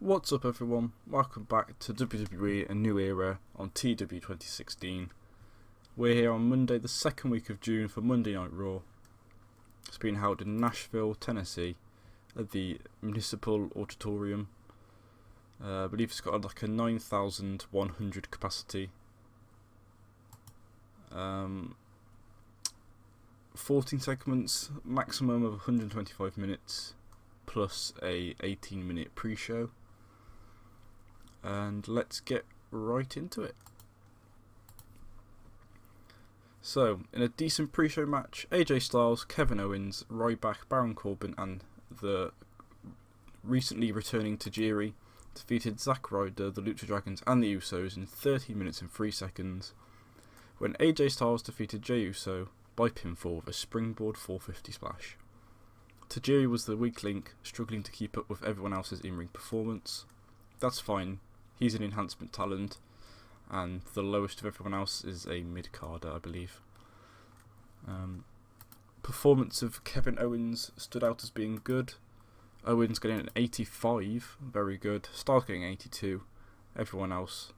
What's up everyone, welcome back to WWE A New Era on TEW 2016. We're here on Monday the 2nd week of June for Monday Night Raw. It's being held in Nashville, Tennessee at the Municipal Auditorium. I believe it's got like a 9,100 capacity. 14 segments, maximum of 125 minutes, plus a 18-minute pre-show. And let's get right into it. So, in a decent pre-show match, AJ Styles, Kevin Owens, Ryback, Baron Corbin, and the recently returning Tajiri defeated Zack Ryder, the Lucha Dragons, and the Usos in 30 minutes and 3 seconds, when AJ Styles defeated Jey Uso by pinfall with a springboard 450 splash. Tajiri was the weak link, struggling to keep up with everyone else's in-ring performance. That's fine, he's an enhancement talent, and the lowest of everyone else is a mid-carder, I believe. Performance of Kevin Owens stood out as being good. Owens getting an 85, very good. Styles getting 82. Everyone else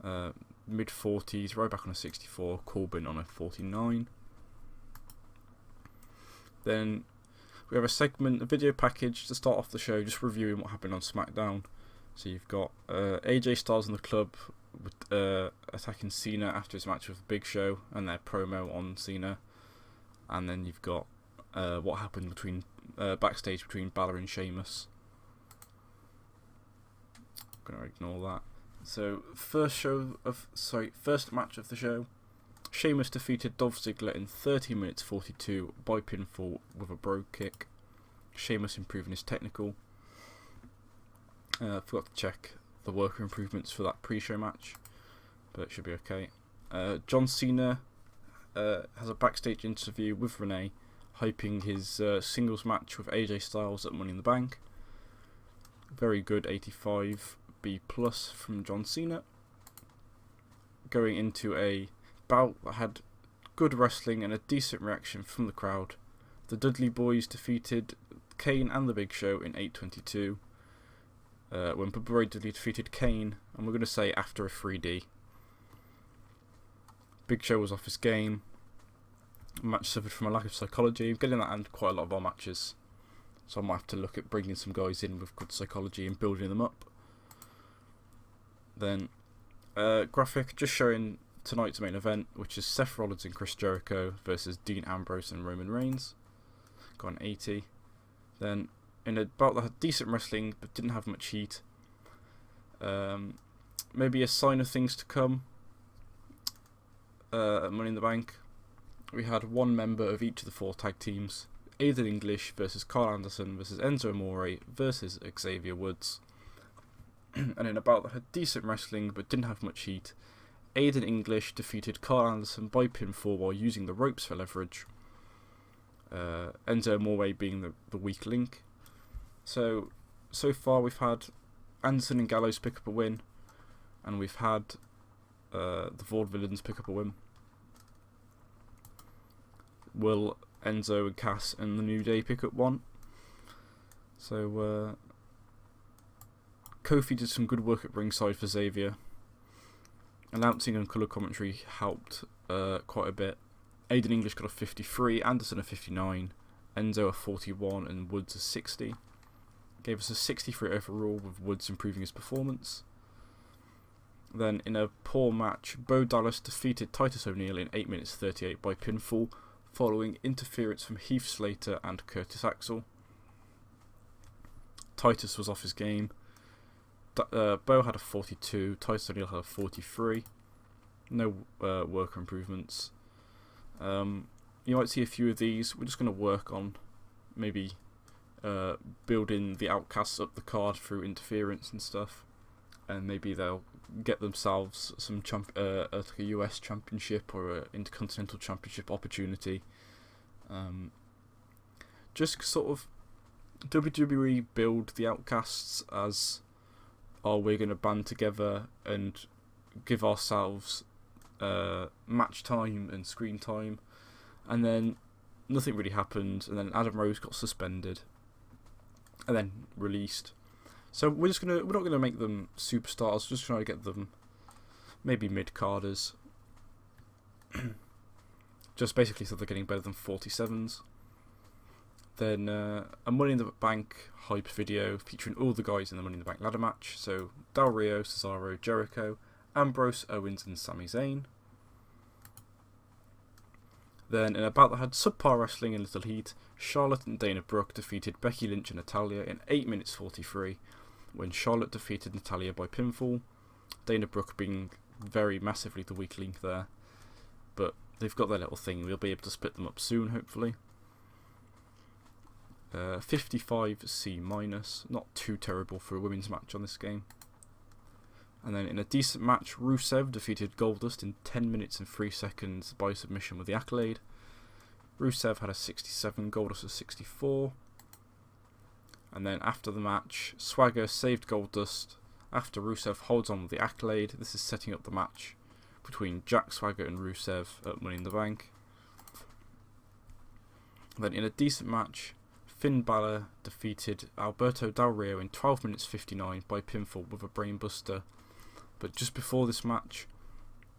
mid-40s, Ryback on a 64, Corbin on a 49. Then we have a video package to start off the show, just reviewing what happened on SmackDown. So you've got AJ Styles and the club attacking Cena after his match with Big Show and their promo on Cena. And then you've got what happened backstage between Balor and Sheamus. I'm going to ignore that. So first match of the show, Sheamus defeated Dolph Ziggler in 30 minutes 42 by pinfall with a brogue kick. Sheamus improving his technical. Forgot to check the worker improvements for that pre-show match, but it should be okay. John Cena has a backstage interview with Renee, hyping his singles match with AJ Styles at Money in the Bank. Very good 85 B+ from John Cena. Going into a bout that had good wrestling and a decent reaction from the crowd. The Dudley Boys defeated Kane and the Big Show in 8:22. When Bubba Ray Dudley defeated Kane, and we're going to say after a 3D. Big Show was off his game. The match suffered from a lack of psychology. We're getting that in quite a lot of our matches, so I might have to look at bringing some guys in with good psychology and building them up. Then, graphic just showing tonight's main event, which is Seth Rollins and Chris Jericho versus Dean Ambrose and Roman Reigns. Got an 80. Then, in a bout that had decent wrestling but didn't have much heat, maybe a sign of things to come at Money in the Bank, we had one member of each of the 4 tag teams, Aiden English versus Carl Anderson versus Enzo Amore versus Xavier Woods. And in a bout that had decent wrestling but didn't have much heat, Aiden English defeated Carl Anderson by pinfall while using the ropes for leverage, Enzo Amore being the weak link. So far we've had Anderson and Gallows pick up a win, and we've had the Vaudevillains pick up a win. Will Enzo and Cass and the New Day pick up one? So Kofi did some good work at ringside for Xavier. Announcing and colour commentary helped quite a bit. Aiden English got a 53, Anderson a 59, Enzo a 41 and Woods a 60. Gave us a 63 overall, with Woods improving his performance. Then in a poor match, Bo Dallas defeated Titus O'Neil in 8 minutes 38 by pinfall, following interference from Heath Slater and Curtis Axel. Titus was off his game. Bo had a 42, Titus O'Neil had a 43. No worker improvements. You might see a few of these. We're just going to work on maybe building the Outcasts up the card through interference and stuff, and maybe they'll get themselves some like a US Championship or an Intercontinental Championship opportunity. Just sort of WWE build the Outcasts as, we're going to band together and give ourselves match time and screen time, and then nothing really happened, and then Adam Rose got suspended and then released. So we're not gonna make them superstars. Just trying to get them maybe mid-carders. Just basically so they're getting better than 47s. Then a Money in the Bank hype video featuring all the guys in the Money in the Bank ladder match. So Del Rio, Cesaro, Jericho, Ambrose, Owens and Sami Zayn. Then in a bout that had subpar wrestling and little heat, Charlotte and Dana Brooke defeated Becky Lynch and Natalya in 8 minutes 43, when Charlotte defeated Natalya by pinfall. Dana Brooke being very massively the weak link there, but they've got their little thing. We'll be able to split them up soon, hopefully. 55 C-, not too terrible for a women's match on this game. And then in a decent match, Rusev defeated Goldust in 10 minutes and 3 seconds by submission with the Accolade. Rusev had a 67, Goldust a 64. And then after the match, Swagger saved Goldust after Rusev holds on with the Accolade. This is setting up the match between Jack Swagger and Rusev at Money in the Bank. Then in a decent match, Finn Balor defeated Alberto Del Rio in 12 minutes 59 by pinfall with a brainbuster. But just before this match,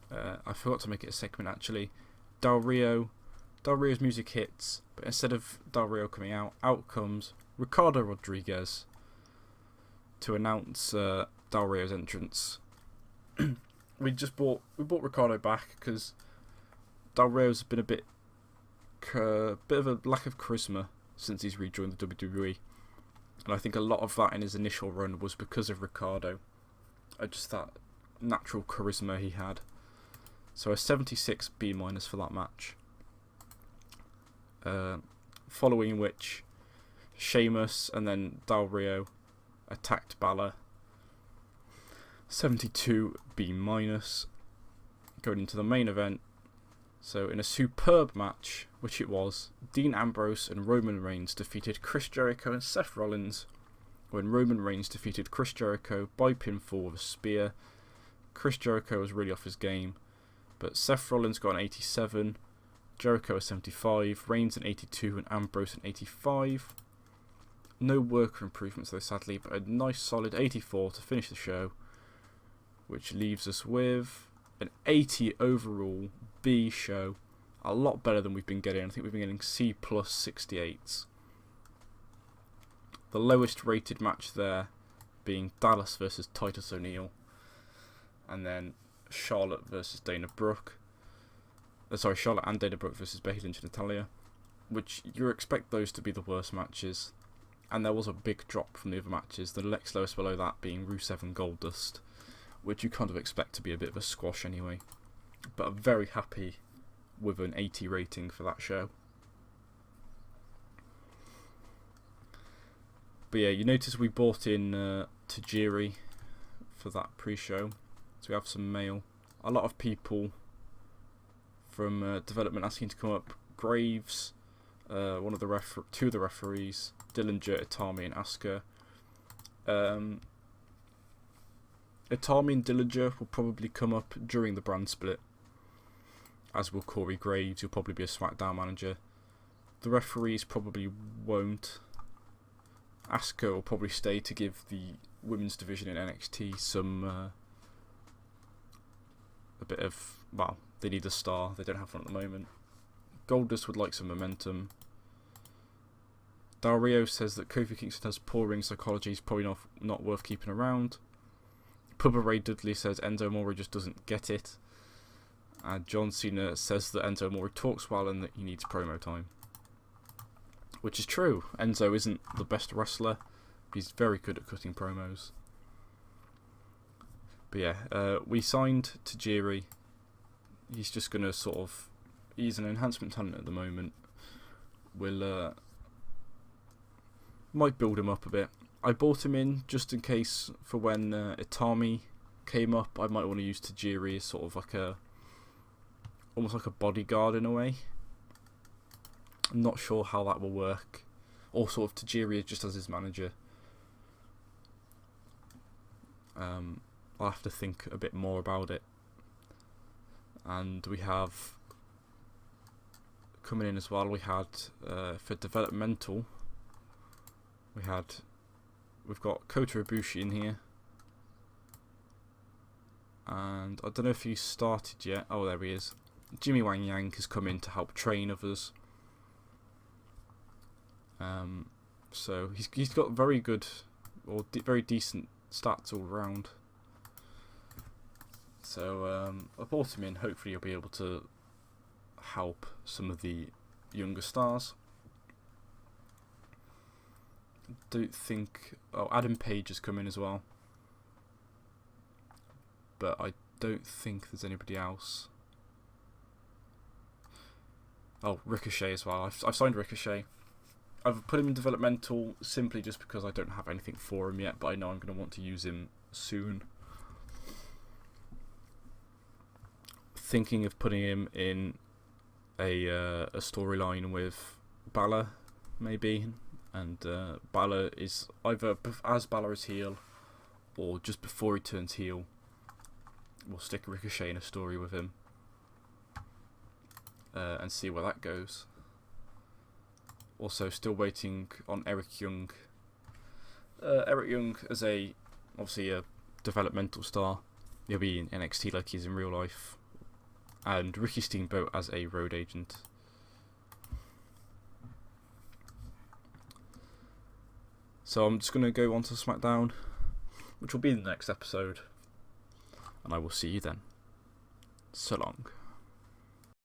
I forgot to make it a segment actually. Del Rio's music hits, but instead of Del Rio coming out comes Ricardo Rodriguez to announce Del Rio's entrance. we bought Ricardo back because Del Rio's been a bit of a lack of charisma since he's rejoined the WWE, and I think a lot of that in his initial run was because of Ricardo. Just that natural charisma he had. So a 76 B- for that match. Following which, Sheamus and then Del Rio attacked Balor. 72 B-. Going into the main event. So in a superb match, which it was, Dean Ambrose and Roman Reigns defeated Chris Jericho and Seth Rollins, when Roman Reigns defeated Chris Jericho by pinfall with a spear. Chris Jericho was really off his game, but Seth Rollins got an 87, Jericho a 75, Reigns an 82 and Ambrose an 85. No worker improvements though sadly, but a nice solid 84 to finish the show, which leaves us with an 80 overall B show. A lot better than we've been getting. I think we've been getting C+ 68s. The lowest rated match there being Dallas versus Titus O'Neil, and then Charlotte versus Dana Brooke. Charlotte and Dana Brooke versus Becky Lynch and Natalya, which you expect those to be the worst matches. And there was a big drop from the other matches, the next lowest below that being Rusev and Goldust, which you kind of expect to be a bit of a squash anyway. But I'm very happy with an 80 rating for that show. But yeah, you notice we bought in Tajiri for that pre-show. So we have some mail. A lot of people from development asking to come up. Graves, two of the referees, Dillinger, Itami and Asuka. Itami and Dillinger will probably come up during the brand split, as will Corey Graves, who'll probably be a SmackDown manager. The referees probably won't. Asuka will probably stay to give the women's division in NXT some a bit of, well, they need a star, they don't have one at the moment. Goldust would like some momentum. Del Rio says that Kofi Kingston has poor ring psychology, he's probably not worth keeping around. Pubba Ray Dudley says Enzo Amore just doesn't get it. And John Cena says that Enzo Amore talks well and that he needs promo time. Which is true. Enzo isn't the best wrestler. He's very good at cutting promos. But yeah, we signed Tajiri. He's just going to he's an enhancement talent at the moment. We'll might build him up a bit. I bought him in just in case for when Itami came up. I might want to use Tajiri as sort of like almost like a bodyguard in a way. I'm not sure how that will work. Or sort of Tajiri just as his manager. I'll have to think a bit more about it. And we have coming in as well, we had for developmental, we had we've got Kota Ibushi in here. And I don't know if he's started yet. Oh, there he is. Jimmy Wang Yang has come in to help train others. So he's got very good or very decent stats all round. So I brought him in. Hopefully he'll be able to help some of the younger stars. Don't think... Oh, Adam Page has come in as well. But I don't think there's anybody else. Oh, Ricochet as well. I've signed Ricochet. I've put him in developmental simply just because I don't have anything for him yet, but I know I'm going to want to use him soon. Thinking of putting him in a storyline with Balor, maybe. And Balor is either as Balor is heel or just before he turns heel. We'll stick Ricochet in a story with him and see where that goes. Also, still waiting on Eric Young. Eric Young as obviously a developmental star. He'll be in NXT like he is in real life. And Ricky Steamboat as a road agent. So I'm just going to go on to SmackDown, which will be in the next episode. And I will see you then. So long.